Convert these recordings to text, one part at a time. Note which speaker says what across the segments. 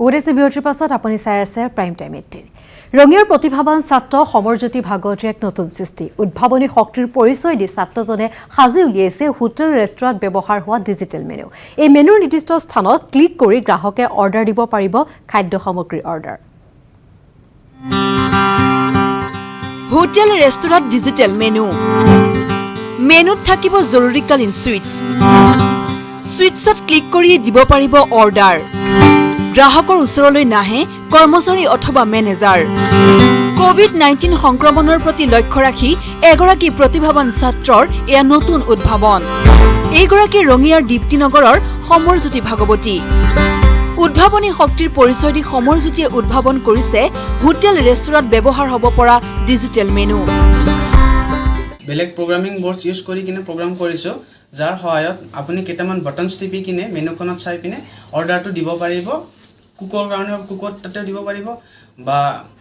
Speaker 1: ওৰেছে বিৰতিৰ পাছত আপুনি চাই আছে প্ৰাইম টাইম 18 ৰঙিয়াৰ প্ৰতিভাৱান ছাত্ৰ সমৰজ্যোতি ভাগৱতীৰ এক নতুন সৃষ্টি উদ্ভাৱনী শক্তিৰ পৰিচয় দি ছাত্ৰজনে সাজি উলিয়াইছে হোটেল ৰেষ্টুৰাণ্ট ব্যৱহাৰ হোৱা ডিজিটেল মেনু এই মেনুৰ নিৰ্দিষ্ট স্থানত ক্লিক কৰি গ্ৰাহকে অৰ্ডাৰ দিব পাৰিব খাদ্য সামগ্ৰীৰ অৰ্ডাৰ
Speaker 2: হোটেল ৰেষ্টুৰাণ্ট ডিজিটেল মেনুত থাকিব জৰুৰীকালীন সুইটছত ক্লিক কৰি দিব পাৰিব অৰ্ডাৰ গ্ৰাহকৰ ওচৰলৈ নাহে কৰ্মচাৰী অথবা মেনেজাৰ কোভিড-19 সংক্ৰমণৰ প্ৰতি লক্ষ্য ৰাখি এগৰাকী প্ৰতিভাৱান ছাত্ৰৰ এয়া নতুন উদ্ভাৱন এইগৰাকী ৰঙিয়াৰ দীপ্তিনগৰৰ সমৰজ্যোতি ভাগৱতী উদ্ভাৱনী শক্তিৰ পৰিচয় দি সমৰজ্যোতিয়ে উদ্ভাৱন কৰিছে হোটেল ৰেষ্টুৰাণ্ট ব্যৱহাৰ হ'ব পৰা ডিজিটেল মেনু
Speaker 3: বেলেগ প্ৰগ্ৰামিং বৰ্ডছ ইউজ কৰি কিনে প্ৰগ্ৰাম কৰিছো যাৰ সহায়ত আপুনি কেইটামান বাটনছ টিপি কিনে মেনুখনত চাই পিনে অৰ্ডাৰটো দিব পাৰিব কুকৰ কাৰণে কুকৰ তাতে দিব পাৰিব বা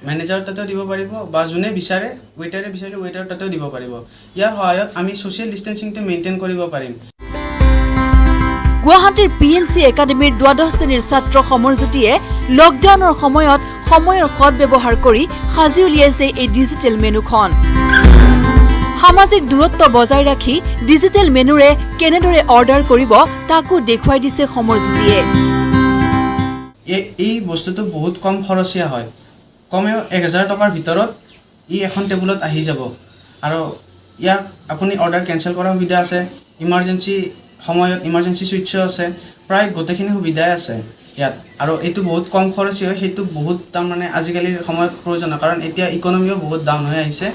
Speaker 3: মেনেজাৰ তাতে দিব পাৰিব বা যোনে বিচাৰে ৱেটাৰে বিচাৰিলে ৱেটাৰ তাতে দিব পাৰিব ইয়াৰ সহায়ত আমি সোশ্যাল ডিস্টেন্সিংটো মেইনটেইন কৰিব পাৰিম
Speaker 2: গুৱাহাটীৰ পিএনসি একাডেমীৰ দ্বাদশ শ্ৰেণীৰ ছাত্ৰ সমৰজ্যোতিয়ে লকডাউনৰ সময়ত সময়ৰ সৎ ব্যৱহাৰ কৰি সাজি উলিয়াইছে এই ডিজিটেল মেনুখন সামাজিক দূৰত্ব বজাই ৰাখি ডিজিটেল মেনুৰে কেনেদৰে অৰ্ডাৰ কৰিব তাকো দেখুৱাই দিছে সমৰজ্যোতিয়ে
Speaker 3: এই বস্তুটো বহুত কম খৰচীয়া হয় কমেও 1000 টকাৰ ভিতৰত ই এখন টেবুলত আহি যাব আৰু ইয়াক আপুনি অৰ্ডাৰ কেনসেল কৰাৰ সুবিধা আছে ইমাৰ্জেন্সি সময়ত ইমাৰ্জেন্সি সুইচও আছে প্ৰায় গোটেইখিনি সুবিধাই আছে ইয়াত আৰু এইটো বহুত কম খৰচী হয় সেইটো বহুত দাম মানে আজিকালিৰ সময়ত প্ৰয়োজন কাৰণ এতিয়া ইকনমিও বহুত ডাউন হৈ আহিছে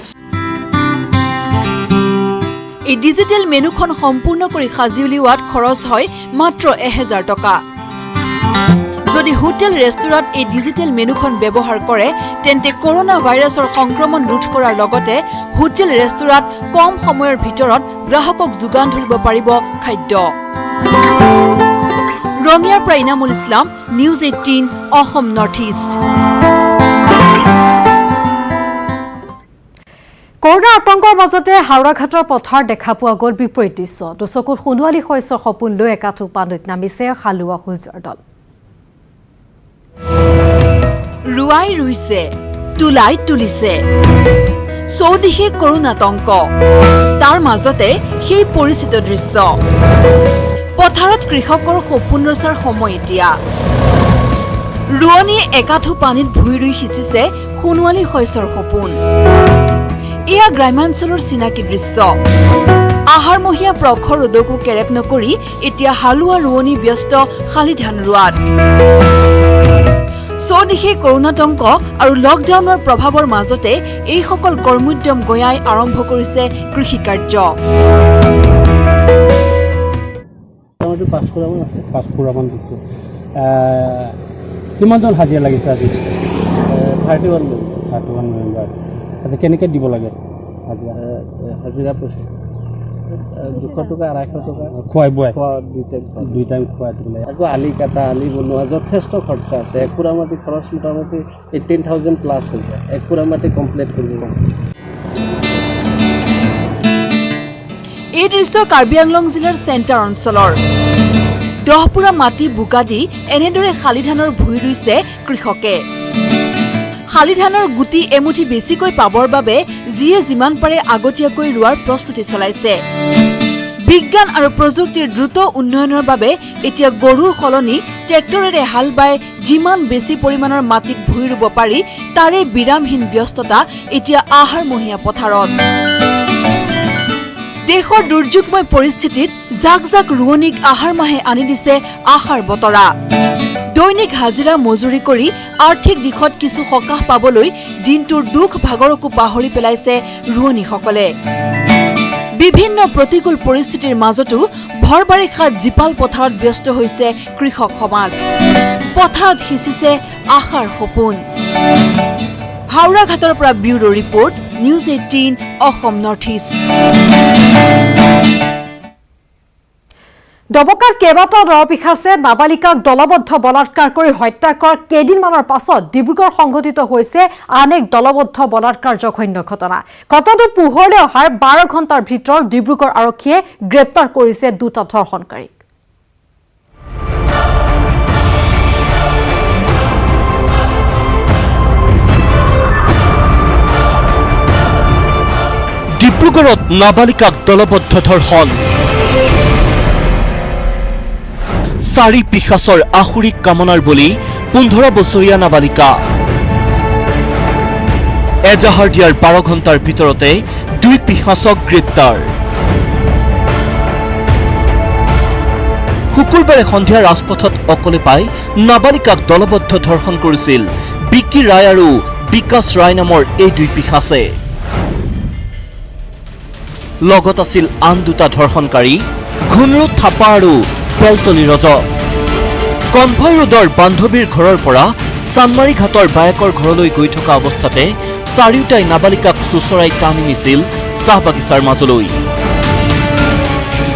Speaker 2: এই ডিজিটেল মেনুখন সম্পূৰ্ণ কৰি সাজি উলিওৱাত খৰচ হয় মাত্ৰ 1000 টকা যদি হোটেল ৰেষ্টুৰাণ্ট এই ডিজিটেল মেনুখন ব্যৱহাৰ কৰে তেন্তে কৰোনা ভাইৰাছৰ সংক্ৰমণ ৰোধ কৰাৰ লগতে হোটেল ৰেষ্টুৰাণ্ট কম সময়ৰ ভিতৰত গ্ৰাহকক যোগান ধৰিব পাৰিব খাদ্য ৰঙিয়াৰ পৰা Inamul Islam news 18 Assam north east
Speaker 1: corona আতংকৰ মাজতে হাওৰাঘাটৰ পথাৰ দেখা পোৱা গ'ল বিপৰীত দৃশ্য দুচকুৰ সোণোৱালী শস্যৰ সপোন লৈ একাঠু পানীত নামিছে হালোৱা সূৰ্যৰ দল
Speaker 2: ৰুৱাই ৰুইছে তুলাই তুলিছে চৌদিশে কৰোনাতংক তাৰ মাজতে সেই পৰিচিত দৃশ্য পথাৰত কৃষকৰ সপোন ৰচাৰ সময় এতিয়া ৰুৱনীয়ে একাঠু পানীত ভুই ৰুই সিঁচিছে সোণোৱালী শস্যৰ সপোন এয়া গ্ৰামাঞ্চলৰ চিনাকি দৃশ্য আহাৰমহীয়া প্ৰখৰ ৰ'দকো কেৰেপ নকৰি এতিয়া হালোৱা ৰুৱনী ব্যস্ত শালি ধান ৰোৱাত চৌদিশে কৰোনাতংক আৰু লকডাউনৰ প্ৰভাৱৰ মাজতে এইসকল কৰ্মোদ্যম গয়াই আৰম্ভ কৰিছে কৃষি কাৰ্য
Speaker 4: কিমানজন হাজিৰা লাগিছে আজি 31 মেম্বাৰ আজি কেনেকৈ দিব লাগে হাজিৰা পইচা 200 টকা 250 টকা খুৱাই বুৱাই দুই টাইম খুৱাই দিব লাগে আকৌ আলি কাটা আলি বনোৱা যথেষ্ট খৰচা আছে এক পুৰা মাটি খৰচ মোটামুটি 18,000 প্লাছ হৈ যায় এক পুৰা মাটি কমপ্লিট কৰিব
Speaker 2: এই দৃশ্য কাৰ্বি আংলং জিলাৰ চেণ্টাৰ অঞ্চলৰ দহপুৰা মাটি বোকা দি এনেদৰে শালি ধানৰ ভুই ৰুইছে কৃষকে শালি ধানৰ গুটি এমুঠি বেছিকৈ পাবৰ বাবে যিয়ে যিমান পাৰে আগতীয়াকৈ ৰোৱাৰ প্ৰস্তুতি চলাইছে বিজ্ঞান আৰু প্ৰযুক্তিৰ দ্ৰুত উন্নয়নৰ বাবে এতিয়া গৰুৰ সলনি ট্ৰেক্টৰেৰে হাল বাই যিমান বেছি পৰিমাণৰ মাটিত ভুই ৰুব পাৰি তাৰে বিৰামহীন ব্যস্ততা এতিয়া আহাৰমহীয়া পথাৰত দেশৰ দুৰ্যোগময় পৰিস্থিতিত জাক জাক ৰুৱনীক আহাৰ মাহে আনি দিছে আহাৰ বতৰা দৈনিক হাজিৰা মজুৰি কৰি আৰ্থিক দিশত কিছু সকাহ পাবলৈ দিনটোৰ দুখ ভাগৰকো পাহৰি পেলাইছে ৰুৱনীসকলে বিভিন্ন প্ৰতিকূল পৰিস্থিতিৰ মাজতো ভৰ বাৰিষাত জীপাল পথাৰত ব্যস্ত হৈছে কৃষক সমাজ পথাৰত সিঁচিছে আশাৰ সপোন হাওৰাঘাটৰ পৰা bureau report news 18 Assam north east
Speaker 1: ডবকাত কেইবাটাও দৰপিখাছে নাবালিকাক দলবদ্ধ বলাৎকাৰ কৰি হত্যা কৰাৰ কেইদিনমানৰ পাছত ডিব্ৰুগড় সংঘটিত হৈছে আন এক দলবদ্ধ বলাৎকাৰ জঘন্য ঘটনা ঘটনাটো পোহৰলৈ অহাৰ 12 ঘণ্টাৰ ভিতৰত ডিব্ৰুগড় আৰক্ষীয়ে গ্ৰেপ্তাৰ কৰিছে দুটা ধৰ্ষণকাৰীক
Speaker 5: ডিব্ৰুগড়ত নাবালিকাক দলবদ্ধ ধৰ্ষণ 4 পিশাচৰ আহুৰিক কামনাৰ বলি 15 বছৰীয়া নাবালিকা এজাহাৰ দিয়াৰ 12 ঘণ্টাৰ ভিতৰতে 2 পিশাচক গ্ৰেপ্তাৰ শুকুৰবাৰে সন্ধিয়া ৰাজপথত অকলে পাই নাবালিকাক দলবদ্ধ ধৰ্ষণ কৰিছিল বিকি ৰায় আৰু বিকাশ ৰায় নামৰ এই 2 পিশাচে লগত আছিল আন 2টা ধৰ্ষণকাৰী ঘুনৰু থাপা আৰু বেলতলি ৰজ কনভয় ৰোডৰ বান্ধৱীৰ ঘৰৰ পৰা চানমাৰী ঘাটৰ বায়েকৰ ঘৰলৈ গৈ থকা অৱস্থাতে চাৰিওটাই নাবালিকাক চুচৰাই টানি নিছিল চাহ বাগিচাৰ মাজলৈ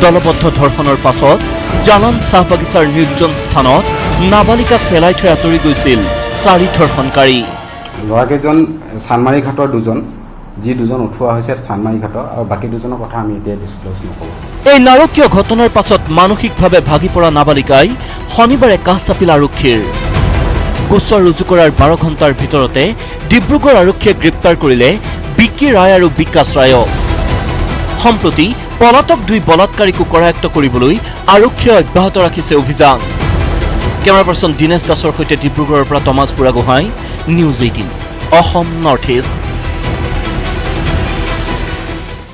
Speaker 5: দলবদ্ধ ধৰ্ষণৰ পাছত জালান চাহ বাগিচাৰ নিৰ্জন স্থানত নাবালিকাক পেলাই থৈ আঁতৰি গৈছিল 4 ধৰ্ষণকাৰী
Speaker 6: ল'ৰাকেইজন চানমাৰী ঘাটৰ 2জন যি 2জন উঠোৱা হৈছে চানমাৰী ঘাটৰ আৰু বাকী 2জনৰ কথা আমি এতিয়া ডিছক্ল'জ নকৰোঁ
Speaker 5: এই নাৰকীয় ঘটনাৰ পাছত মানসিকভাৱে ভাগি পৰা নাবালিকাই শনিবাৰে কাষ চাপিল আৰক্ষীৰ গোচৰ ৰুজু কৰাৰ 12 ঘণ্টাৰ ভিতৰতে ডিব্ৰুগড় আৰক্ষীয়ে গ্ৰেপ্তাৰ কৰিলে বিকি ৰায় আৰু বিকাশ ৰায়ক সম্প্ৰতি পলাতক 2 বলাৎকাৰীকো কৰায়ত্ব কৰিবলৈ আৰক্ষীয়ে অব্যাহত ৰাখিছে অভিযান কেমেৰা পাৰ্চন দিনেশ দাসৰ সৈতে ডিব্ৰুগড়ৰ পৰা Thomas Buragohain News 18 Assam north East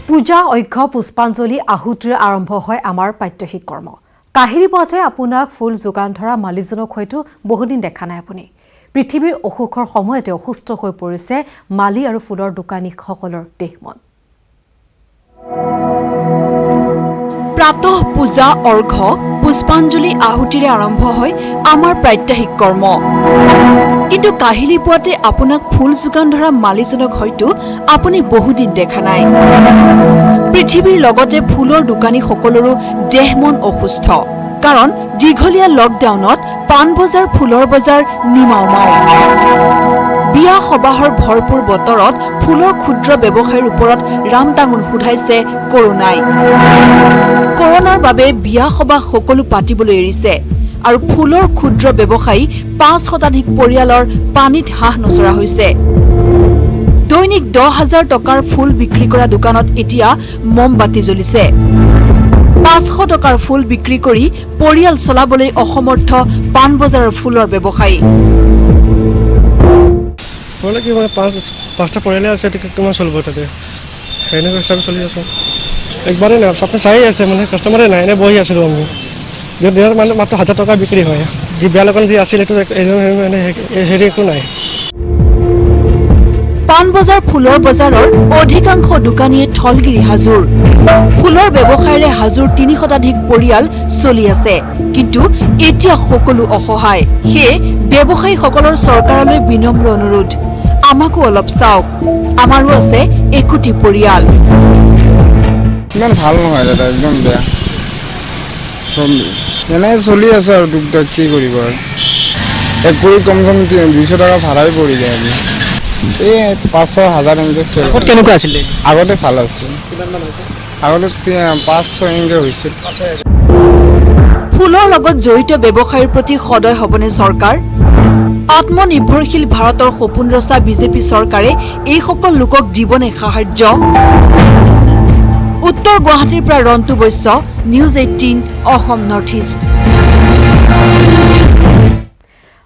Speaker 1: পূজা অক্ষ পুষ্পাঞ্জলি আহুতিৰে আৰম্ভ হয় আমাৰ প্ৰাত্যহিক কৰ্ম কাহিনী পথে আপোনাক ফুল যোগান ধৰা মালিজনক হয়তো বহুদিন দেখা নাই আপুনি পৃথিৱীৰ অসুখৰ সময়তে অসুস্থ হৈ পৰিছে মালি আৰু ফুলৰ দোকানীসকলৰ দেহমন
Speaker 2: প্ৰাতঃ পূজা অৰ্ঘ পুষ্পাঞ্জলি আহুতিৰে আৰম্ভ হয় আমাৰ প্ৰাত্যহিক কৰ্ম কিন্তু কাহিলী পোৱাতে আপোনাক ফুল যোগান ধৰা মালিজনক হয়তো আপুনি বহুদিন দেখা নাই পৃথিৱীৰ লগতে ফুলৰ দোকানীসকলৰো দেহমন অসুস্থ কাৰণ দীঘলীয়া লকডাউনত পাণ বজাৰ ফুলৰ বজাৰ নিমাওমাও বিয়া সবাহৰ ভৰপূৰ বতৰত ফুলৰ ক্ষুদ্ৰ ব্যৱসায়ৰ ওপৰত ৰামটাঙোন সোধাইছে কৰোনাই কৰোনাৰ বাবে বিয়া সবাহ সকলো পাতিবলৈ এৰিছে আৰু ফুলৰ ক্ষুদ্ৰ ব্যৱসায়ী 5 শতাধিক পৰিয়ালৰ পানীত হাঁহ নচৰা হৈছে দৈনিক 10,000 টকাৰ ফুল বিক্ৰী কৰা দোকানত এতিয়া মমবাতি জ্বলিছে 500 টকাৰ ফুল বিক্ৰী কৰি পৰিয়াল চলাবলৈ অসমৰ্থ পাণ বজাৰৰ ফুলৰ ব্যৱসায়ী
Speaker 7: বলে কি মানে 5টা পৰিয়ালে আছে কিমান চলিব তাতে সেনেকৈ হিচাপে চলি আছোঁ একবাৰেই নাই আপুনি চাই আছে মানে কাষ্টমাৰে নাই এনে বহি আছিলোঁ আমি দিনত মানে মাত্ৰ 1,000 টকা বিক্ৰী হয় যি বেয়া লগন যি আছিল সেইটো মানে হেৰি একো নাই
Speaker 2: পাণ বজাৰ ফুলৰ বজাৰৰ অধিকাংশ দোকানীয়ে থলগিৰি হাজোৰ ফুলৰ ব্যৱসায়ৰে হাজোৰ 3 শতাধিক পৰিয়াল চলি আছে কিন্তু এতিয়া সকলো অসহায় সেয়ে ব্যৱসায়ীসকলৰ চৰকাৰলৈ বিনম্ৰ অনুৰোধ আমাকো অলপ চাওক আমাৰো আছে 1 পৰিয়াল
Speaker 8: ইমান ভাল নহয় দাদা একদম বেয়া এনে চলি আছে আৰু টুকটাক কি কৰিব আৰু এক কৰি কম 200 টকা ভাড়াই পৰি যায় আজি এই 500,000 এনেকৈ চলি
Speaker 7: কেনেকুৱা আছিলে
Speaker 8: আগতে ভাল আছিল আগতে 500 এনেকৈ হৈছিল
Speaker 2: ফুলৰ লগত জড়িত ব্যৱসায়ৰ প্ৰতি সদয় হ'বনে চৰকাৰ আত্মনিৰ্ভৰশীল ভাৰতৰ সপোন ৰচা বিজেপি চৰকাৰে এই সকল লোকক জীৱনে সাহায্য উত্তৰ গুৱাহাটীৰ পৰা Rantu Baishya News 18 Assam north East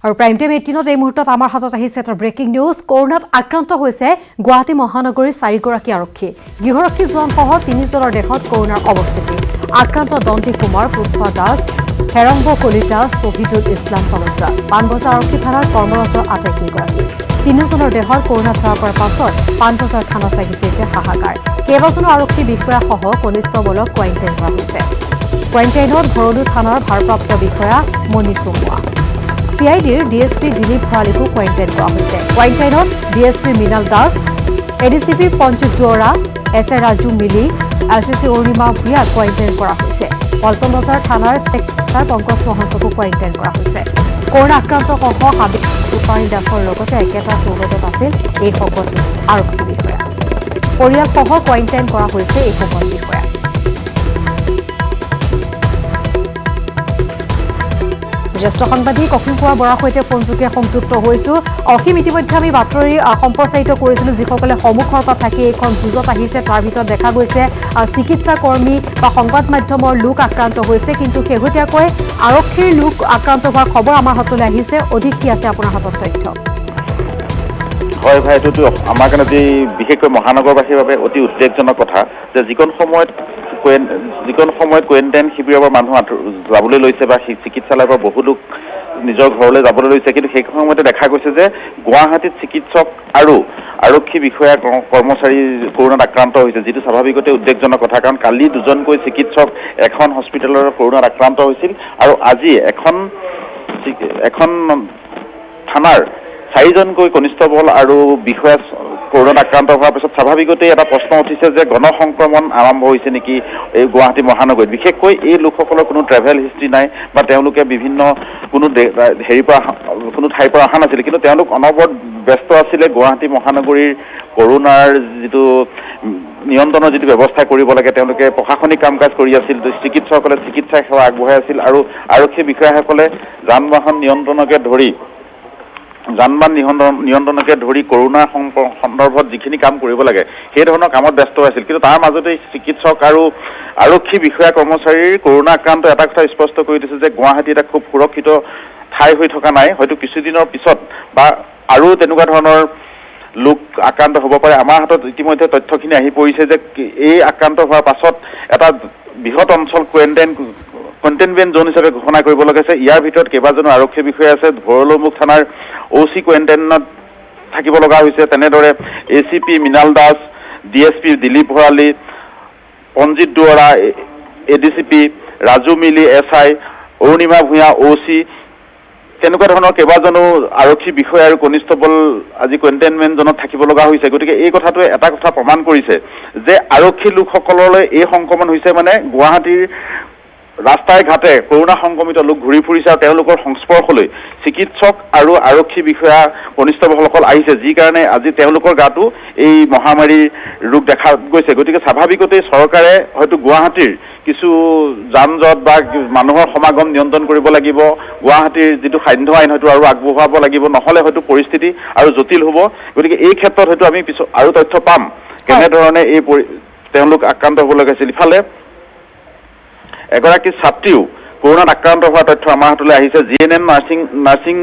Speaker 1: আৰু প্ৰাইম টাইম 18ত এই মুহূৰ্তত আমাৰ হাতত আহিছে এটা ব্ৰেকিং নিউজ কৰোনাত আক্ৰান্ত হৈছে গুৱাহাটী মহানগৰীৰ 4গৰাকী আৰক্ষী গৃহৰক্ষী জোৱানসহ 3জনৰ দেহত কৰোনাৰ অৱস্থিতি আক্ৰান্ত দন্তি কুমাৰ পুষ্পা দাস হেৰংগ কলিতা শহীদুল ইছলাম পালোত্ৰা পাণবজাৰ আৰক্ষী থানাৰ কৰ্মৰত আটাইকেইগৰাকী 3জনৰ দেহৰ কৰোনা ধৰা পৰাৰ পাছত পাণবজাৰ থানাত লাগিছে এতিয়া হাহাকাৰ কেইবাজনো আৰক্ষী বিষয়াসহ কনিষ্টবলক কোৱাৰেণ্টাইন কৰা হৈছে কোৱাৰেণ্টাইনত ভৰলু থানাৰ ভাৰপ্ৰাপ্ত বিষয়া মণি চমুৱা CIDৰ DSP দিলীপ ভৰালীকো কোৱাৰেণ্টাইন কৰা হৈছে কোৱাৰেণ্টাইনত DSP Mrinal Das ADCP Panchu Duwara SR Raju মিলি LCC অৰুণিমা ভূঞাক কোৱাৰেণ্টাইন কৰা হৈছে পল্টন বজাৰ থানাৰ ছেক্ৰেটাৰী পংকজ মহন্তকো কোৱাৰেণ্টাইন কৰা হৈছে কৰোনা আক্ৰান্তসহ হাবিব ৰূপানী দাসৰ লগতে একেটা চৌহদত আছিল এই সকলো আৰক্ষী বিষয়া পৰিয়ালসহ কোৱাৰেণ্টাইন কৰা হৈছে এই সকলো বিষয়া জ্যেষ্ঠ সাংবাদিক অসীম কুমাৰ বৰাৰ সৈতে ফোনযোগে সংযুক্ত হৈছোঁ। অসীম, ইতিমধ্যে আমি বাতৰি সম্প্ৰচাৰিত কৰিছিলোঁ যিসকলে সন্মুখৰ পৰা থাকি এইখন যুঁজত আহিছে তাৰ ভিতৰত দেখা গৈছে চিকিৎসা কৰ্মী বা সংবাদ মাধ্যমৰ লোক আক্ৰান্ত হৈছে, কিন্তু শেহতীয়াকৈ আৰক্ষীৰ লোক আক্ৰান্ত হোৱাৰ খবৰ আমাৰ হাতলৈ আহিছে। অধিক কি আছে আপোনাৰ হাতত তথ্য?
Speaker 9: হয় ভাই, এইটোতো আমাৰ কাৰণে যি বিশেষকৈ মহানগৰবাসীৰ বাবে অতি উদ্বেগজনক কথা যে যিকোন সময়ত কোৱাৰেণ্টাইন শিবিৰৰ পৰা মানুহ যাবলৈ লৈছে বা চিকিৎসালয়ৰ পৰা বহু লোক নিজৰ ঘৰলৈ যাবলৈ লৈছে, কিন্তু সেই সময়তে দেখা গৈছে যে গুৱাহাটীত চিকিৎসক আৰু আৰক্ষী বিষয়া কৰ্মচাৰী কৰোণাত আক্ৰান্ত হৈছে, যিটো স্বাভাৱিকতে উদ্বেগজনক কথা। কাৰণ কালি দুজনকৈ চিকিৎসক এখন হস্পিটেলৰ কৰোণাত আক্ৰান্ত হৈছিল আৰু আজি এখন থানাৰ 4জনকৈ কনিষ্টবল আৰু বিষয়া কৰোণাত আক্ৰান্ত হোৱাৰ পিছত স্বাভাৱিকতে এটা প্ৰশ্ন উঠিছে যে গণসংক্ৰমণ আৰম্ভ হৈছে নেকি এই গুৱাহাটী মহানগৰীত। বিশেষকৈ এই লোকসকলৰ কোনো ট্ৰেভেল হিষ্ট্ৰী নাই বা তেওঁলোকে বিভিন্ন কোনো ঠাইৰ পৰা অহা নাছিল, কিন্তু তেওঁলোক অনবৰত ব্যস্ত আছিলে গুৱাহাটী মহানগৰীৰ কৰোণাৰ যিটো নিয়ন্ত্ৰণৰ যিটো ব্যৱস্থা কৰিব লাগে, তেওঁলোকে প্ৰশাসনিক কাম কাজ কৰি আছিল, চিকিৎসকসকলে চিকিৎসা সেৱা আগবঢ়াই আছিল আৰু আৰক্ষী বিষয়াসকলে যান বাহন নিয়ন্ত্ৰণকে ধৰি কৰোণা সন্দৰ্ভত যিখিনি কাম কৰিব লাগে সেই ধৰণৰ কামত ব্যস্ত আছিল। কিন্তু তাৰ মাজতে চিকিৎসক আৰু আৰক্ষী বিষয়া কৰ্মচাৰীৰ কৰোণা আক্ৰান্ত এটা কথা স্পষ্ট কৰি দিছে যে গুৱাহাটী এটা খুব সুৰক্ষিত ঠাই হৈ থকা নাই। হয়তো কিছুদিনৰ পিছত বা আৰু তেনেকুৱা ধৰণৰ লোক আক্ৰান্ত হ'ব পাৰে। আমাৰ হাতত ইতিমধ্যে তথ্যখিনি আহি পৰিছে যে এই আক্ৰান্ত হোৱাৰ পাছত এটা বৃহৎ অঞ্চল কণ্টেইনমেণ্ট জোন হিচাপে ঘোষণা কৰিব লাগিছে। ইয়াৰ ভিতৰত কেইবাজনো আৰক্ষী বিষয়া আছে। ভৰলুমুখ থানাৰ OC কোৱাৰেণ্টাইনত থাকিব লগা হৈছে। তেনেদৰে ACP Mrinal Das, DSP Dilip Bharali, পঞ্জিত Duwara, ADCP Raju মিলি, SI অৰুণিমা ভূঞা, OC তেনেকুৱা ধৰণৰ কেইবাজনো আৰক্ষী বিষয়া আৰু কনিষ্টবল আজি কণ্টেইনমেণ্ট জোনত থাকিব লগা হৈছে। গতিকে এই কথাটোৱে এটা কথা প্ৰমাণ কৰিছে যে আৰক্ষী লোকসকললৈ এই সংক্ৰমণ হৈছে, মানে গুৱাহাটীৰ ৰাস্তাই ঘাটে কৰোণা সংক্ৰমিত লোক ঘূৰি ফুৰিছে আৰু তেওঁলোকৰ সংস্পৰ্শলৈ চিকিৎসক আৰু আৰক্ষী বিষয়া কনিষ্টবলসকল আহিছে, যি কাৰণে আজি তেওঁলোকৰ গাতো এই মহামাৰীৰ ৰোগ দেখা গৈছে। গতিকে স্বাভাৱিকতে চৰকাৰে হয়তো গুৱাহাটীৰ কিছু যান জঁট বা মানুহৰ সমাগম নিয়ন্ত্ৰণ কৰিব লাগিব, গুৱাহাটীৰ যিটো সান্ধ্য আইন হয়তো আৰু আগবঢ়াব লাগিব, নহ'লে হয়তো পৰিস্থিতি আৰু জটিল হ'ব। গতিকে এই ক্ষেত্ৰত হয়তো আমি পিছত আৰু তথ্য পাম কেনেধৰণে তেওঁলোক আক্ৰান্ত হ'ব লগাইছিল। ইফালে এগৰাকী ছাত্ৰীও কৰোণাত আক্ৰান্ত হোৱাৰ তথ্য আমাৰ হাতলৈ আহিছে। GNM নাৰ্ছিং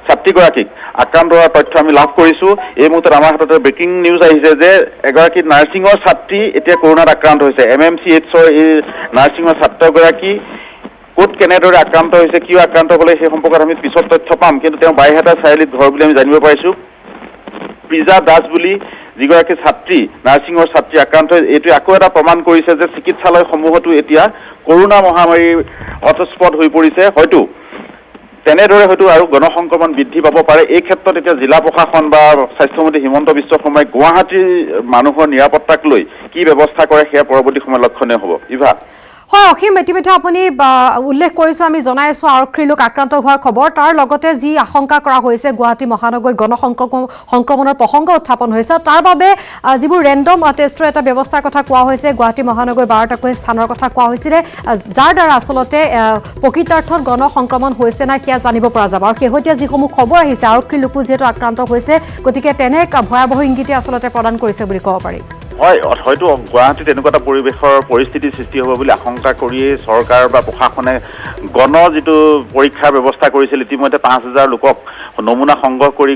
Speaker 9: ছাত্ৰীগৰাকীক আক্ৰান্ত হোৱাৰ তথ্য আমি লাভ কৰিছোঁ। এই মুহূৰ্তত আমাৰ হাততে ব্ৰেকিং নিউজ আহিছে যে এগৰাকী নাৰ্ছিঙৰ ছাত্ৰী এতিয়া কৰোণাত আক্ৰান্ত হৈছে। MMCHৰ এই নাৰ্ছিঙৰ ছাত্ৰগৰাকী ক'ত কেনেদৰে আক্ৰান্ত হৈছে, কিয় আক্ৰান্ত হ'লে সেই সম্পৰ্কত আমি পিছত তথ্য পাম, কিন্তু তেওঁ বাইহাটা চাৰিআলিত ঘৰ বুলি আমি জানিব পাৰিছোঁ। প্ৰিজা দাস বুলি যিগৰাকী ছাত্ৰী, নাৰ্ছিঙৰ ছাত্ৰী আক্ৰান্ত হৈ এইটোৱে আকৌ এটা প্ৰমাণ কৰিছে যে চিকিৎসালয়সমূহতো এতিয়া কৰোণা মহামাৰীৰ হটস্পট হৈ পৰিছে। হয়তো তেনেদৰে হয়তো আৰু গণসংক্ৰমণ বৃদ্ধি পাব পাৰে। এই ক্ষেত্ৰত এতিয়া জিলা প্ৰশাসন বা স্বাস্থ্যমন্ত্ৰী হিমন্ত বিশ্ব শৰ্মাই গুৱাহাটীৰ মানুহৰ নিৰাপত্তাক লৈ কি ব্যৱস্থা কৰে সেয়া পৰৱৰ্তী সময়ত লক্ষণীয় হ'ব। ইভা
Speaker 1: হয় অসীম, ইতিমধ্যে আপুনি উল্লেখ কৰিছোঁ, আমি জনাই আছোঁ আৰক্ষীৰ লোক আক্ৰান্ত হোৱাৰ খবৰ। তাৰ লগতে যি আশংকা কৰা হৈছে গুৱাহাটী মহানগৰীত সংক্ৰমণৰ প্ৰসংগ উত্থাপন হৈছে, তাৰ বাবে যিবোৰ ৰেণ্ডম টেষ্টৰ এটা ব্যৱস্থাৰ কথা কোৱা হৈছে, গুৱাহাটী মহানগৰীৰ 12টাকৈ স্থানৰ কথা কোৱা হৈছিলে, যাৰ দ্বাৰা আচলতে প্ৰকৃতাৰ্থত গণসংক্ৰমণ হৈছে নাই সেয়া জানিব পৰা যাব। আৰু শেহতীয়া যিসমূহ খবৰ আহিছে আৰক্ষীৰ লোকো যিহেতু আক্ৰান্ত হৈছে, গতিকে তেনে ভয়াৱহ ইংগিতে আচলতে প্ৰদান কৰিছে বুলি ক'ব পাৰি।
Speaker 9: হয়, হয়তো গুৱাহাটীত এনেকুৱা এটা পৰিস্থিতিৰ সৃষ্টি হ'ব বুলি আশংকা কৰিয়েই চৰকাৰ বা প্ৰশাসনে যিটো পৰীক্ষাৰ ব্যৱস্থা কৰিছিল। ইতিমধ্যে 5,000 লোকক নমুনা সংগ্ৰহ কৰি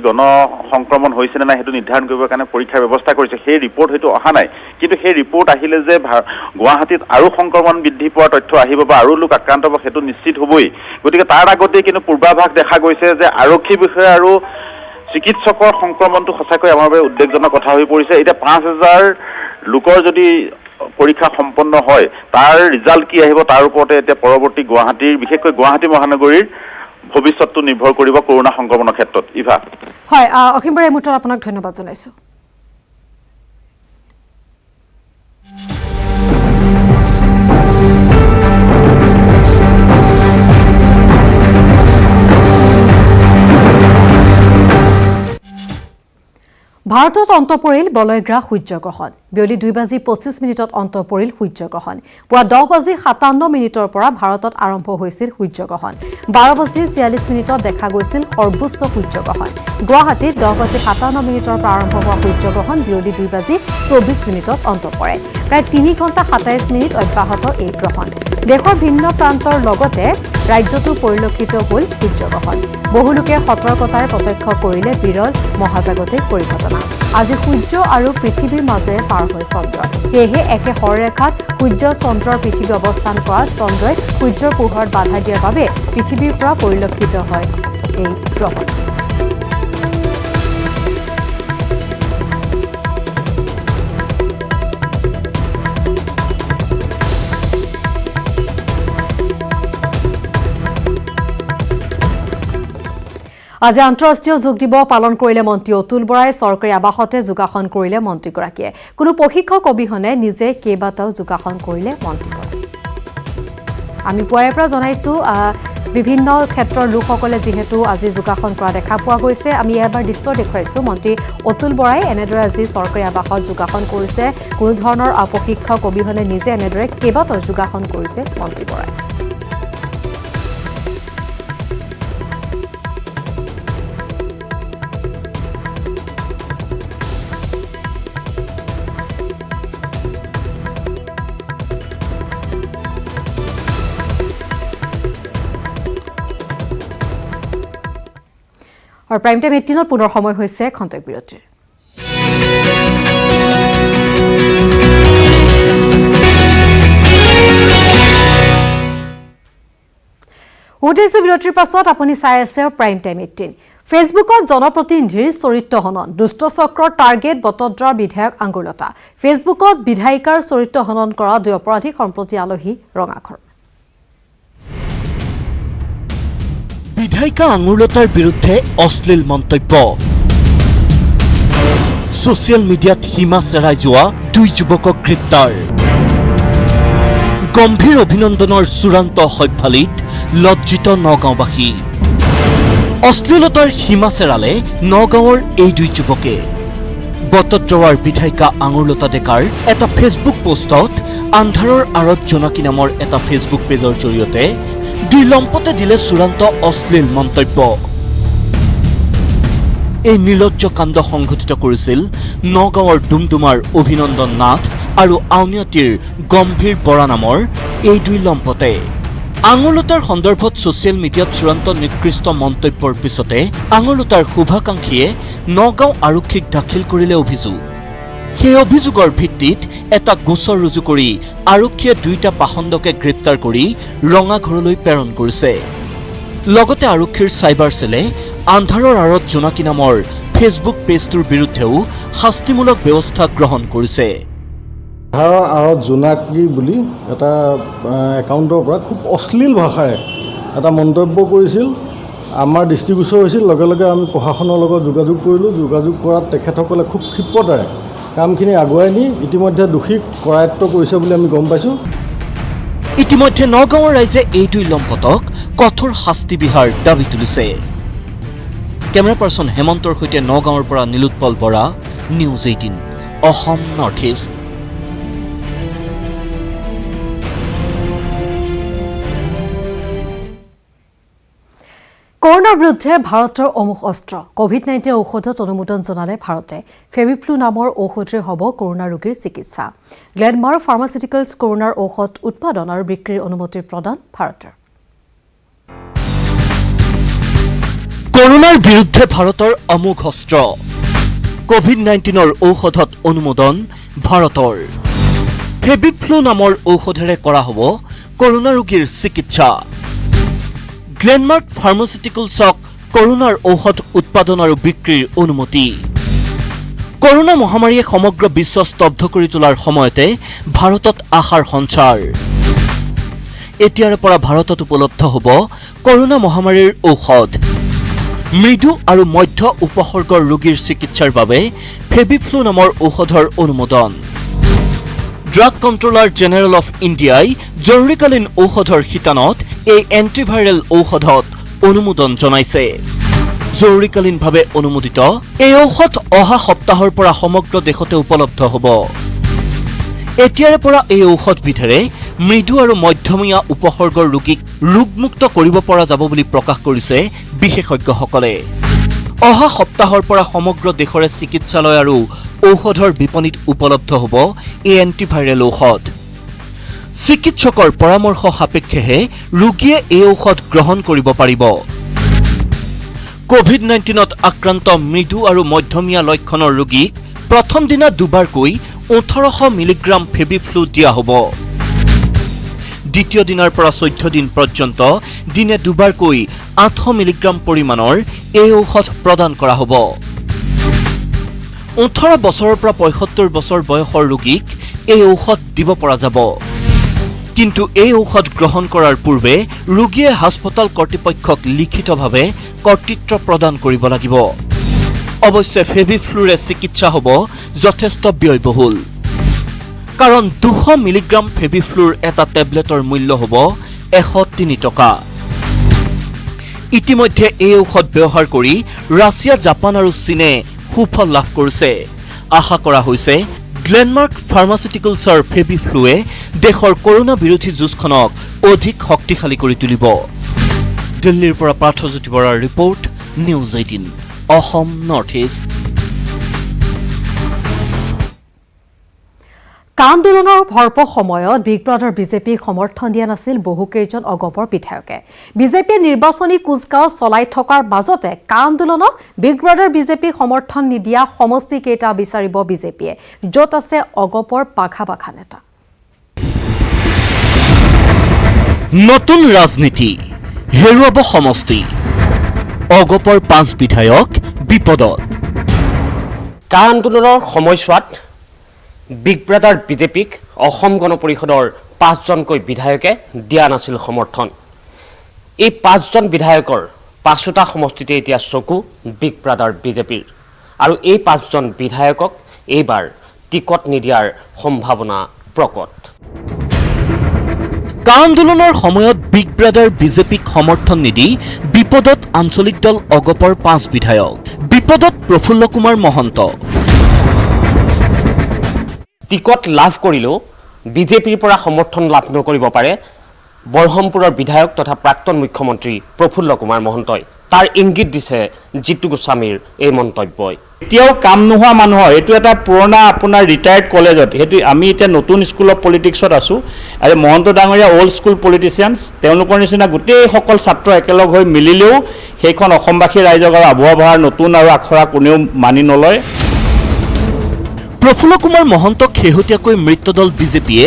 Speaker 9: সংক্ৰমণ হৈছে নে নাই সেইটো নিৰ্ধাৰণ কৰিবৰ কাৰণে পৰীক্ষাৰ ব্যৱস্থা কৰিছে। সেই ৰিপৰ্ট হয়তো অহা নাই, কিন্তু সেই ৰিপৰ্ট আহিলে যে গুৱাহাটীত আৰু সংক্ৰমণ বৃদ্ধি পোৱাৰ তথ্য আহিব বা আৰু লোক আক্ৰান্ত হ'ব সেইটো নিশ্চিত হ'বই। গতিকে তাৰ আগতেই কিন্তু পূৰ্বাভাস দেখা গৈছে যে আৰক্ষী বিষয়া আৰু চিকিৎসকৰ সংক্ৰমণটো সঁচাকৈ আমাৰ বাবে উদ্বেগজনক কথা হৈ পৰিছে। এতিয়া 5,000 লোকৰ যদি পৰীক্ষা সম্পন্ন হয়, তাৰ ৰিজাল্ট কি আহিব তাৰ ওপৰতে এতিয়া পৰৱৰ্তী বিশেষকৈ গুৱাহাটী মহানগৰীৰ ভৱিষ্যতটো নিৰ্ভৰ কৰিব কৰোণা সংক্ৰমণৰ ক্ষেত্ৰত। ইভা
Speaker 1: হয়, অসীম বৰা, এই মুহূৰ্তত আপোনাক ধন্যবাদ জনাইছোঁ। ভাৰতত অন্ত পৰিল বলয়গ্ৰাস সূৰ্যগ্ৰহণ বিয়লি 2:25 অন্ত পৰিল সূৰ্যগ্ৰহণ পুৱা 10:57 পৰা ভাৰতত আৰম্ভ হৈছিল সূৰ্যগ্ৰহণ 12:46 দেখা গৈছিল সৰ্বোচ্চ সূৰ্যগ্ৰহণ গুৱাহাটীত 10:57 পৰা আৰম্ভ হোৱা সূৰ্যগ্ৰহণ বিয়লি 2:24 অন্ত পৰে প্ৰায় 3 ঘণ্টা 27 মিনিট অব্যাহত এই গ্ৰহণ দেশৰ ভিন্ন প্ৰান্তৰ লগতে ৰাজ্যতো পৰিলক্ষিত হ'ল সূৰ্যগ্ৰহণ বহুলোকে সতৰ্কতাৰে প্ৰত্যক্ষ কৰিলে বিৰল মহাজাগতিক পৰিঘটনা আজি সূৰ্য আৰু পৃথিৱীৰ মাজেৰে পাৰ হয় চন্দ্ৰ সেয়েহে একে সৰৰেখাত সূৰ্য চন্দ্ৰৰ পৃথিৱী অৱস্থান কৰা চন্দ্ৰই সূৰ্যৰ পোহৰত বাধা দিয়াৰ বাবে পৃথিৱীৰ পৰা পৰিলক্ষিত হয় এই গ্ৰহণ আজি আন্তঃৰাষ্ট্ৰীয় যোগ দিৱস পালন কৰিলে মন্ত্ৰী অতুল বৰাই চৰকাৰী আৱাসতে যোগাসন কৰিলে মন্ত্ৰীগৰাকীয়ে কোনো প্ৰশিক্ষক অবিহনে নিজে কেইবাটাও যোগাসন কৰিলে মন্ত্ৰীগৰাকীয়ে আমি পুৱাৰে পৰা জনাইছো বিভিন্ন ক্ষেত্ৰৰ লোকসকলে যেহেতু আজি যোগাসন কৰা দেখা পোৱা গৈছে আমি এবাৰ দৃশ্য দেখুৱাইছো মন্ত্ৰী অতুল বৰাই এনেদৰে আজি চৰকাৰী আৱাসত যোগাসন কৰিছে কোনো ধৰণৰ প্ৰশিক্ষক অবিহনে নিজে এনেদৰে কেইবাটাও যোগাসন কৰিছে মন্ত্ৰী বৰাই আৰু প্ৰাইম টাইম 18 পুনৰ সময় হৈছে খন্তেক বিৰতিৰ উদ্দেশ্য বিৰতিৰ পাছত আপুনি চাই আছে প্ৰাইম টাইম 18 ফেচবুকত জনপ্ৰতিনিধিৰ চৰিত্ৰ হনন দুষ্ট চক্ৰৰ টাৰ্গেট বটদ্ৰাৰ বিধায়ক আঙ্গুৰলতা ফেচবুকত বিধায়িকাৰ চৰিত্ৰ হনন কৰা দুই অপৰাধীক সম্প্ৰতি আলহী ৰঙাঘৰ
Speaker 5: বিধায়িকা আঙুৰলতাৰ বিৰুদ্ধে অশ্লীল মন্তব্য ছ'চিয়েল মিডিয়াত সীমা চেৰাই যোৱা দুই যুৱকক গ্ৰেপ্তাৰ গম্ভীৰ অভিনন্দনৰ চূড়ান্ত সভ্যালিত লজ্জিত নগাঁওবাসী অশ্লীলতাৰ সীমা চেৰালে নগাঁৱৰ এই দুই যুৱকে বটদ্ৰৱাৰ বিধায়িকা আঙুৰলতা ডেকাৰ এটা ফেচবুক পোষ্টত আন্ধাৰৰ আঁৰত জোনাকী নামৰ এটা ফেচবুক পেজৰ জৰিয়তে দুই লম্পতে দিলে চূড়ান্ত অশ্লীল মন্তব্য এই নিলজ্জ কাণ্ড সংঘটিত কৰিছিল নগাঁৱৰ ডুমডুমাৰ অভিনন্দন নাথ আৰু আউনিয়াটিৰ গম্ভীৰ বৰা নামৰ এই দুই লম্পতে আঙুৰলতাৰ সন্দৰ্ভত ছ'চিয়েল মিডিয়াত চূড়ান্ত নিকৃষ্ট মন্তব্যৰ পিছতে আঙুৰলতাৰ শুভাকাংক্ষীয়ে নগাঁও আৰক্ষীক দাখিল কৰিলে অভিযোগ সেই অভিযোগৰ ভিত্তিত এটা গোচৰ ৰুজু কৰি আৰক্ষীয়ে দুইটা পাখণ্ডকে গ্ৰেপ্তাৰ কৰি ৰঙাঘৰলৈ প্ৰেৰণ কৰিছে লগতে আৰক্ষীৰ চাইবাৰ সেলে আন্ধাৰৰ আঁৰত জোনাকী নামৰ ফেচবুক পেজটোৰ বিৰুদ্ধেও শাস্তিমূলক ব্যৱস্থা গ্ৰহণ কৰিছে
Speaker 10: আন্ধাৰৰ আঁৰত জোনাকী বুলি এটা একাউণ্টৰ পৰা খুব অশ্লীল ভাষাৰে এটা মন্তব্য কৰিছিল আমাৰ দৃষ্টিগোচৰ হৈছিল লগে লগে আমি প্ৰশাসনৰ লগত যোগাযোগ কৰিলোঁ যোগাযোগ কৰাত তেখেতসকলে খুব ক্ষিপ্ৰতাৰে কামখিনি আগুৱাই নি ইতিমধ্যে দোষীক কৰায়ত্ব কৰিছে বুলি আমি গম পাইছোঁ
Speaker 5: ইতিমধ্যে নগাঁৱৰ ৰাইজে এই দুই লম্পতক কঠোৰ শাস্তি বিহাৰ দাবী তুলিছে কেমেৰা পাৰ্চন হেমন্তৰ সৈতে নগাঁৱৰ পৰা Nilotpal Bora news 18 Assam north east
Speaker 1: কৰোনাৰ বিৰুদ্ধে ভাৰতৰ অমোঘ অস্ত্ৰ কোভিড-19 ঔষধত অনুমোদন জনালে ভাৰতে ফেভিফ্লু নামৰ ঔষধৰে হ'ব কৰোনা ৰোগীৰ চিকিৎসা গ্লেনমাৰ্ক ফাৰ্মাচিউটিকেলছ কৰোনাৰ ঔষধ উৎপাদন আৰু বিক্ৰীৰ অনুমতি প্ৰদান ভাৰতৰ
Speaker 5: কৰোনাৰ বিৰুদ্ধে ভাৰতৰ অমোঘ অস্ত্ৰ কোভিড-19 ঔষধত অনুমোদন ভাৰতৰ ফেভিফ্লু নামৰ ঔষধেৰে কৰা হ'ব কৰোনা ৰোগীৰ চিকিৎসা গ্লেনমাৰ্ক ফাৰ্মাচিউটিকেলছক কৰোনাৰ ঔষধ উৎপাদন আৰু বিক্ৰীৰ অনুমতি কৰোনা মহামাৰীয়ে সমগ্ৰ বিশ্ব স্তব্ধ কৰি তোলাৰ সময়তে ভাৰতত আশাৰ সঞ্চাৰ এতিয়াৰ পৰা ভাৰতত উপলব্ধ হ'ব কৰোনা মহামাৰীৰ ঔষধ মৃদু আৰু মধ্য উপসৰ্গৰ ৰোগীৰ চিকিৎসাৰ বাবে ফেভিফ্লু নামৰ ঔষধৰ অনুমোদন ড্ৰাগ কণ্ট্ৰলাৰ জেনেৰেল অফ ইণ্ডিয়াই জৰুৰীকালীন ঔষধৰ শিতানত এই এণ্টিভাইৰেল ঔষধত অনুমোদন জনাইছে জৰুৰীকালীনভাৱে অনুমোদিত এই ঔষধ অহা সপ্তাহৰ পৰা সমগ্ৰ দেশতে উপলব্ধ হ'ব। এতিয়াৰে পৰা এই ঔষধবিধেৰে মৃদু আৰু মধ্যমীয়া উপসৰ্গৰ ৰোগীক ৰোগমুক্ত কৰিব পৰা যাব বুলি প্ৰকাশ কৰিছে বিশেষজ্ঞসকলে। অহা সপ্তাহৰ পৰা সমগ্ৰ দেশৰে চিকিৎসালয় আৰু ঔষধৰ বিপণীত উপলব্ধ হ'ব এই এণ্টিভাইৰেল ঔষধ। চিকিৎসকৰ পৰামৰ্শ সাপেক্ষেহে ৰোগীয়ে এই ঔষধ গ্ৰহণ কৰিব পাৰিব। কোভিড-19ত আক্ৰান্ত মৃদু আৰু মধ্যমীয়া লক্ষণৰ ৰোগীক প্ৰথম দিনা দুবাৰকৈ 1800 মিলিগ্ৰাম ফেবিফ্লু দিয়া হ'ব। দ্বিতীয় দিনাৰ পৰা 14 দিন পৰ্যন্ত দিনে দুবাৰকৈ 800 মিলিগ্ৰাম পৰিমাণৰ এই ঔষধ প্ৰদান কৰা হ'ব। 18 বছৰৰ পৰা 75 বছৰ বয়সৰ ৰোগীক এই ঔষধ দিব পৰা যাব। কিন্তু এই ঔষধ গ্ৰহণ কৰাৰ পূৰ্বে ৰোগীয়ে হাস্পতাল কৰ্তৃপক্ষক লিখিতভাৱে কৰ্তৃত্ব প্ৰদান কৰিব লাগিব। অৱশ্যে ফেবিফ্লুৰে চিকিৎসা হ'ব যথেষ্ট ব্যয়বহুল, কাৰণ 200 মিলিগ্ৰাম ফেবিফ্লুৰ এটা টেবলেটৰ মূল্য হ'ব 103 টকা। ইতিমধ্যে এই ঔষধ ব্যৱহাৰ কৰি ৰাছিয়া, জাপান আৰু চীনে সুফল লাভ কৰিছে। আশা কৰা হৈছে গ্লেনমাৰ্ক ফাৰ্মাচিউটিকেলছৰ ফেবিফ্লুৱে দেশৰ কৰোনা বিৰোধী যুঁজখনক অধিক শক্তিশালী কৰি তুলিব। দিল্লীৰ পৰা পাৰ্থজ্যোতি বৰাৰ report, news 18 Assam north east.
Speaker 1: আন্দোলনৰ ভৰপূৰ সময়ত বিগ ব্ৰাদাৰ বিজেপিক সমৰ্থন দিয়া নাছিল বহুকেইজন অগপৰ বিধায়কে। বিজেপিয়ে নিৰ্বাচনী কুচকাৱাজ চলাই থকাৰ মাজতে আন্দোলনত বিগ ব্ৰাদাৰ বিজেপিক সমৰ্থন নিদিয়া সমষ্টিকেইটা বিচাৰিব বিজেপিয়ে, য'ত আছে অগপৰ পাখা পাখা নেতা।
Speaker 5: নতুন ৰাজনীতি, হেৰুৱাব সমষ্টি, অগপৰ 5 বিধায়ক বিপদত।
Speaker 11: আন্দোলনৰ সময়ছোৱাত বিগ ব্ৰাদাৰ বিজেপিক অসম গণ পৰিষদৰ 5জনকৈ বিধায়কে দিয়া নাছিল সমৰ্থন। এই 5জন বিধায়কৰ 5টা সমষ্টিতে এতিয়া চকু বিগ ব্ৰাদাৰ বিজেপিৰ, আৰু এই 5জন বিধায়কক এইবাৰ টিকট নিদিয়াৰ সম্ভাৱনা প্ৰকট।
Speaker 5: আন্দোলনৰ সময়ত বিগ ব্ৰাদাৰ বিজেপিক সমৰ্থন নিদি বিপদত আঞ্চলিক দল অগপৰ 5 বিধায়ক। বিপদত প্ৰফুল্ল কুমাৰ মহন্ত।
Speaker 11: টিকট লাভ কৰিলেও বিজেপিৰ পৰা সমৰ্থন লাভ নকৰিব পাৰে বৰহমপুৰৰ বিধায়ক তথা প্ৰাক্তন মুখ্যমন্ত্ৰী প্ৰফুল্ল কুমাৰ মহন্তই। তাৰ ইংগিত দিছে জিতু গোস্বামীৰ এই মন্তব্যই।
Speaker 12: এতিয়াও কাম নোহোৱা মানুহৰ এইটো এটা পুৰণা আপোনাৰ ৰিটায়াৰ্ড কলেজত, সেইটো আমি এতিয়া নতুন স্কুল অফ পলিটিক্সত আছোঁ, আৰু মহন্ত ডাঙৰীয়া অল্ড স্কুল পলিটিচিয়ানছ, তেওঁলোকৰ নিচিনা গোটেইসকল ছাত্ৰ একেলগ হৈ মিলিলেও সেইখন অসমবাসী ৰাইজক আৰু আবহাৱা বহাৰ নতুন আৰু আখৰা কোনেও মানি নলয়।
Speaker 5: প্ৰফুল্ল কুমাৰ মহন্তক শেহতীয়াকৈ মৃত্যদল বিজেপিয়ে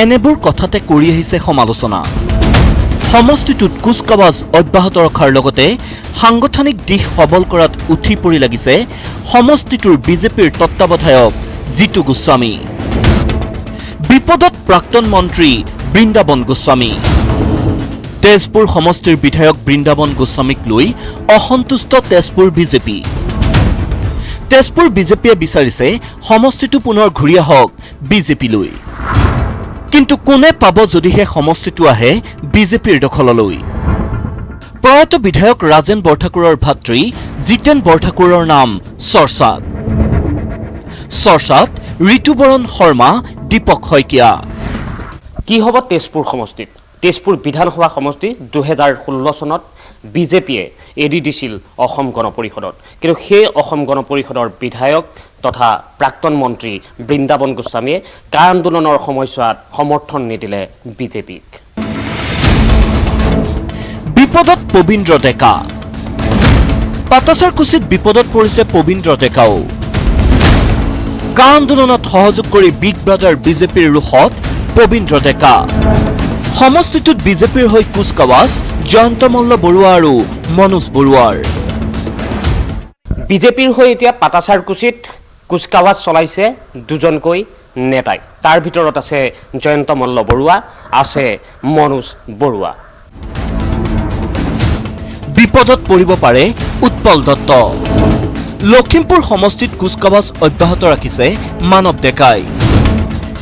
Speaker 5: এনেবোৰ কথাতে কৰি আহিছে সমালোচনা। সমষ্টিটোত কুচকাৱাজ অব্যাহত ৰখাৰ লগতে সাংগঠনিক দিশ সবল কৰাত উঠি পৰি লাগিছে সমষ্টিটোৰ বিজেপিৰ তত্ত্বাৱধায়ক জিতু গোস্বামী। বিপদত প্ৰাক্তন মন্ত্ৰী বৃন্দাবন গোস্বামী। তেজপুৰ সমষ্টিৰ বিধায়ক বৃন্দাবন গোস্বামীক লৈ অসন্তুষ্ট তেজপুৰ বিজেপি। তেজপুৰ বিজেপিয়ে বিচাৰিছে সমষ্টিটো পুনৰ ঘূৰি আহক বিজেপিলৈ। কিন্তু কোনে পাব যদিহে সমষ্টিটো আহে বিজেপিৰ দখললৈ? প্ৰয়াত বিধায়ক ৰাজেন বৰঠাকুৰৰ ভাতৃ জিতেন বৰঠাকুৰৰ নাম চৰ্চাত। চৰ্চাত ঋতুবৰণ শৰ্মা, দীপক শইকীয়া।
Speaker 11: কি হ'ব তেজপুৰ সমষ্টিত? তেজপুৰ বিধানসভা সমষ্টি 2016 চনত বিজেপিয়ে এৰি দিছিল অসম গণ পৰিষদত, কিন্তু সেই অসম গণ পৰিষদৰ বিধায়ক তথা প্ৰাক্তন মন্ত্ৰী বৃন্দাবন গোস্বামীয়ে আন্দোলনৰ সময়ছোৱাত সমৰ্থন নিদিলে বিজেপিক।
Speaker 5: বিপদত পবিন্দ্ৰ ডেকা। পাটাচাৰকুছিত বিপদত পৰিছে পবিন্দ্ৰ ডেকাও। আন্দোলনত সহযোগ কৰি বিগ ব্ৰাদাৰ বিজেপিৰ ৰোষত পবিন্দ্ৰ ডেকা। সমষ্টিটোত বিজেপিৰ হৈ কুচকাৱাজ জয়ন্ত মল্ল বৰুৱা আৰু মনোজ বৰুৱাৰ।
Speaker 11: বিজেপিৰ হৈ এতিয়া পাটাচাৰকুছিত কুচকাৱাজ চলাইছে 2জনকৈ নেতাই। তাৰ ভিতৰত আছে জয়ন্ত মল্ল বৰুৱা, আছে মনোজ বৰুৱা।
Speaker 5: বিপদত পৰিব পাৰে উৎপল দত্ত। লখিমপুৰ সমষ্টিত কুচকাৱাজ অব্যাহত ৰাখিছে মানৱ ডেকাই।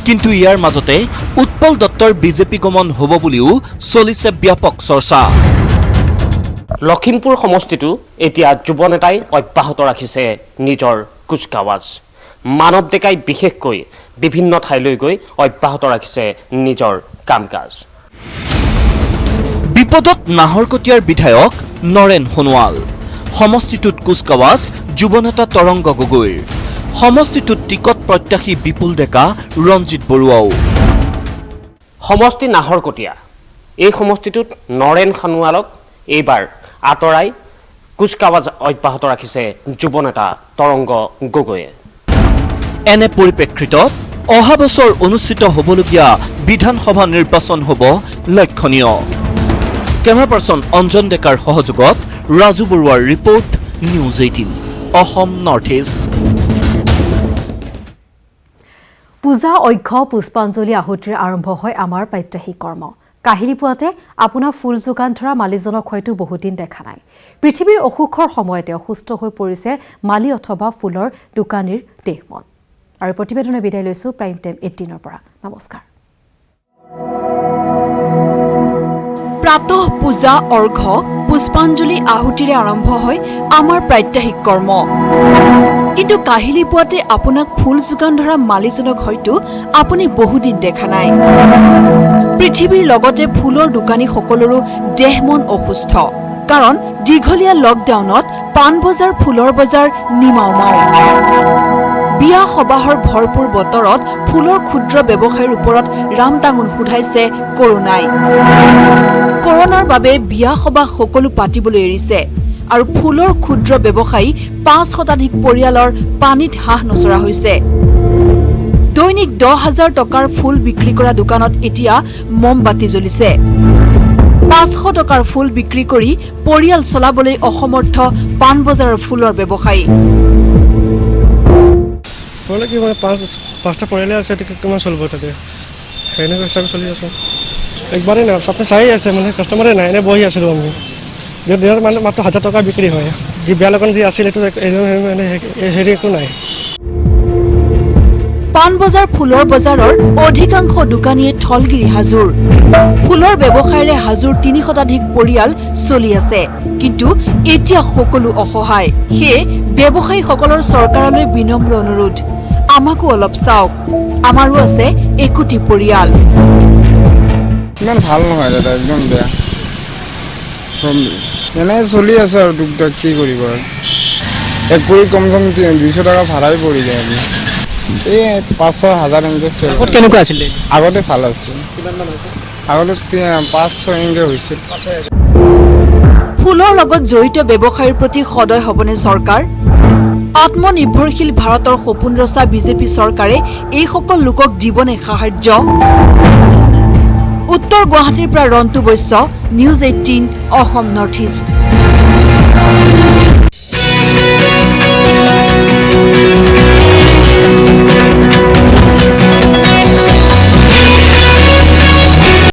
Speaker 5: কিন্তু ইয়াৰ মাজতে উৎপল দত্তৰ বিজেপি গমন হ'ব বুলিও চলিছে ব্যাপক চৰ্চা।
Speaker 11: লখিমপুৰ সমষ্টিটো এতিয়া যুৱ নেতাই অব্যাহত ৰাখিছে নিজৰ কুচকাৱাজ। মানৱ ডেকাই বিশেষকৈ বিভিন্ন ঠাইলৈ গৈ অব্যাহত ৰাখিছে নিজৰ কাম কাজ।
Speaker 5: বিপদত নাহৰকটীয়াৰ বিধায়ক নৰেন সোণোৱাল, সমষ্টিটোত কুচকাৱাজ যুৱ নেতা তৰংগ গগৈৰ, সমষ্টিটোত টিকট প্ৰত্যাশী বিপুল ডেকা ৰঞ্জিত বৰুৱাও।
Speaker 11: সমষ্টি নাহৰকটীয়া, এই সমষ্টিটোত নৰেন সোণোৱালক এইবাৰ আঁতৰাই কুচকাৱাজ অব্যাহত ৰাখিছে যুৱ নেতা তৰংগ গগৈয়ে।
Speaker 5: এনে পৰিপ্ৰেক্ষিতত অহা বছৰ অনুষ্ঠিত হ'বলগীয়া বিধানসভা নিৰ্বাচন হ'ব লক্ষণীয়। কেমেৰা পাৰ্চন অঞ্জন ডেকাৰ সহযোগত ৰাজু বৰুৱাৰ report, news 18 Assam north East.
Speaker 1: পূজা অক্ষ পুষ্পাঞ্জলি আহুতিৰে আৰম্ভ হয় আমাৰ প্ৰাত্যহিক কৰ্ম। কাহিনী পোৱাতে আপোনাক ফুল যোগান ধৰা মালিজনক হয়তো বহুদিন দেখা নাই। পৃথিৱীৰ অসুখৰ সময়তে অসুস্থ হৈ পৰিছে মালি অথবা ফুলৰ দোকানীৰ দেহমন। আৰু প্ৰতিবেদনে বিদায় লৈছো প্ৰাইম টাইম 18ৰ পৰা। নমস্কাৰ।
Speaker 2: প্ৰাতঃ পূজা অৰ্ঘ পুষ্পাঞ্জলি আহুতিৰে আৰম্ভ হয় আমাৰ প্ৰাত্যহিক কৰ্ম। কিন্তু কাহিলী পোৱাতে আপোনাক ফুল যোগান ধৰা মালিজনক হয়তো আপুনি বহুদিন দেখা নাই। পৃথিৱীৰ লগতে ফুলৰ দোকানীসকলৰো দেহ মন অসুস্থ, কাৰণ দীঘলীয়া লকডাউনত পাণ বজাৰ ফুলৰ বজাৰ নিমাওমাও। বিয়া সবাহৰ ভৰপূৰ বতৰত ফুলৰ ক্ষুদ্ৰ ব্যৱসায়ীৰ ওপৰত ৰামটাঙোন সোধাইছে কৰোনাই। কৰোনাৰ বাবে বিয়া সবাহ সকলো পাতিবলৈ এৰিছে আৰু ফুলৰ ক্ষুদ্ৰ ব্যৱসায়ী ৫ শতাধিক পৰিয়ালৰ পানীত হাঁহ নচৰা হৈছে। দৈনিক ১০,০০০ টকাৰ ফুল বিক্ৰী কৰা দোকানত এতিয়া মমবাতি জ্বলিছে। ৫০০ টকাৰ ফুল বিক্ৰী কৰি পৰিয়াল চলাবলৈ অসমৰ্থ পাণ বজাৰৰ ফুলৰ ব্যৱসায়ী।
Speaker 7: হ'লে কি মানে ৫টা পৰিয়ালে আছে, কিমান চলিব তাতে, সেনেকুৱা হিচাপে চলি আছোঁ। একবাৰেই নাই, আপুনি চাই আছে মানে কাষ্টমাৰে নাই, এনে বহি আছিলোঁ আমি। দিনত মানে মাত্ৰ ১,০০০ টকা বিক্ৰী হয়। যি বেয়া লগন যি আছিল এইটো মানে হেৰি একো নাই।
Speaker 2: পাণ বজাৰ ফুলৰ বজাৰৰ অধিকাংশ দোকানীয়ে থলগিৰি হাজোৰ। ফুলৰ ব্যৱসায়ৰে হাজোৰ ৩০ শতাধিক পৰিয়াল চলি আছে, কিন্তু এতিয়া সকলো অসহায়। সেয়ে ব্যৱসায়ীসকলৰ চৰকাৰলৈ বিনম্ৰ অনুৰোধ, আমাকো অলপ চাওক, আমাৰো আছে ২১টি পৰিয়াল।
Speaker 8: ইমান ভাল নহয় দাদা, একদম বেয়া। এনেই চলি আছে আৰু টুকটাক, কি কৰিব আৰু। এক কৰি কমচে কম ২০০ টকা ভাড়াই পৰি যায় আমি। এই ৫০০-১,০০০ এনেকৈ চলি।
Speaker 4: আগত কেনেকুৱা আছিলে?
Speaker 8: আগতে ভাল আছিল, আগতে ৫-৬ এনেকৈ হৈছিল।
Speaker 2: ফুলৰ লগত জড়িত ব্যৱসায়ীৰ প্ৰতি সদয় হ'বনে চৰকাৰ? আত্মনিৰ্ভৰশীল ভাৰতৰ সপোন ৰচা বিজেপি চৰকাৰে এইসকল লোকক দিবনে সাহায্য? উত্তৰ গুৱাহাটীৰ পৰা Rantu Baishya, News 18 Assam north east.